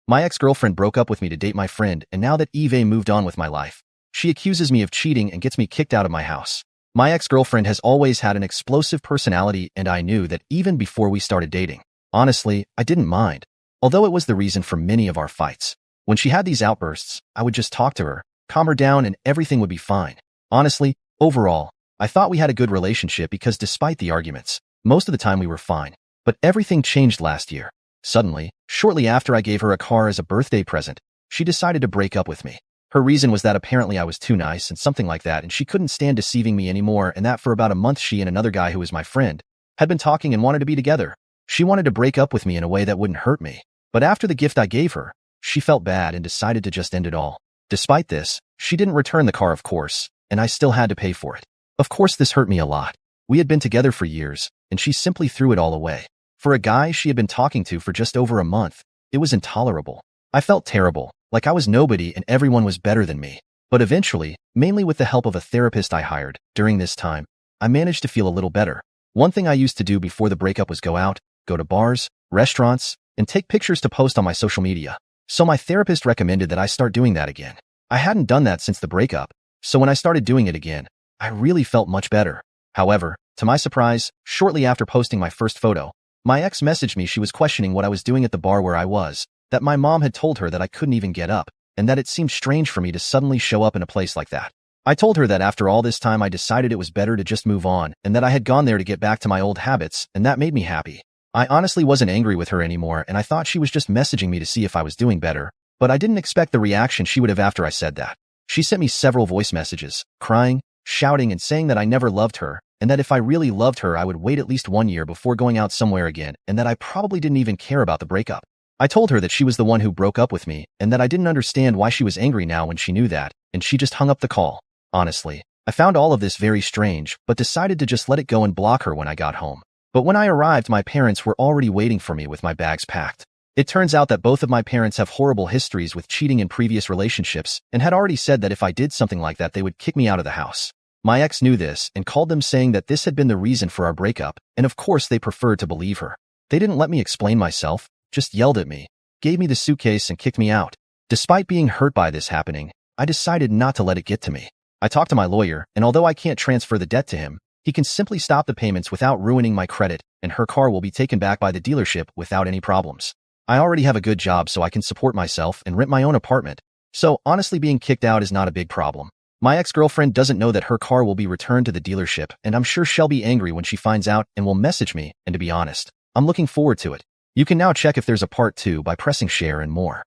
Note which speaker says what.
Speaker 1: My ex-girlfriend broke up with me to date my friend, and now that Eve moved on with my life, she accuses me of cheating and gets me kicked out of my house. My ex-girlfriend has always had an explosive personality, and I knew that even before we started dating. Honestly, I didn't mind, although it was the reason for many of our fights. When she had these outbursts, I would just talk to her, calm her down, and everything would be fine. Honestly, overall, I thought we had a good relationship because despite the arguments, most of the time we were fine. But everything changed last year. Suddenly, shortly after I gave her a car as a birthday present, she decided to break up with me. Her reason was that apparently I was too nice and something like that, and she couldn't stand deceiving me anymore, and that for about a month she and another guy who was my friend had been talking and wanted to be together. She wanted to break up with me in a way that wouldn't hurt me. But after the gift I gave her, she felt bad and decided to just end it all. Despite this, she didn't return the car, of course, and I still had to pay for it. Of course, this hurt me a lot. We had been together for years, and she simply threw it all away. For a guy she had been talking to for just over a month, it was intolerable. I felt terrible, like I was nobody and everyone was better than me. But eventually, mainly with the help of a therapist I hired during this time, I managed to feel a little better. One thing I used to do before the breakup was go out, go to bars, restaurants, and take pictures to post on my social media. So my therapist recommended that I start doing that again. I hadn't done that since the breakup, so when I started doing it again, I really felt much better. However, to my surprise, shortly after posting my first photo, my ex messaged me. She was questioning what I was doing at the bar where I was, that my mom had told her that I couldn't even get up, and that it seemed strange for me to suddenly show up in a place like that. I told her that after all this time I decided it was better to just move on, and that I had gone there to get back to my old habits, and that made me happy. I honestly wasn't angry with her anymore, and I thought she was just messaging me to see if I was doing better, but I didn't expect the reaction she would have after I said that. She sent me several voice messages, crying, shouting, and saying that I never loved her, and that if I really loved her I would wait at least 1 year before going out somewhere again, and that I probably didn't even care about the breakup. I told her that she was the one who broke up with me, and that I didn't understand why she was angry now when she knew that, and she just hung up the call. Honestly, I found all of this very strange, but decided to just let it go and block her when I got home. But when I arrived, my parents were already waiting for me with my bags packed. It turns out that both of my parents have horrible histories with cheating in previous relationships and had already said that if I did something like that, they would kick me out of the house. My ex knew this and called them, saying that this had been the reason for our breakup, and of course they preferred to believe her. They didn't let me explain myself, just yelled at me, gave me the suitcase, and kicked me out. Despite being hurt by this happening, I decided not to let it get to me. I talked to my lawyer, and although I can't transfer the debt to him, he can simply stop the payments without ruining my credit, and her car will be taken back by the dealership without any problems. I already have a good job, so I can support myself and rent my own apartment. So honestly, being kicked out is not a big problem. My ex-girlfriend doesn't know that her car will be returned to the dealership, and I'm sure she'll be angry when she finds out and will message me, and to be honest, I'm looking forward to it. You can now check if there's a part 2 by pressing share and more.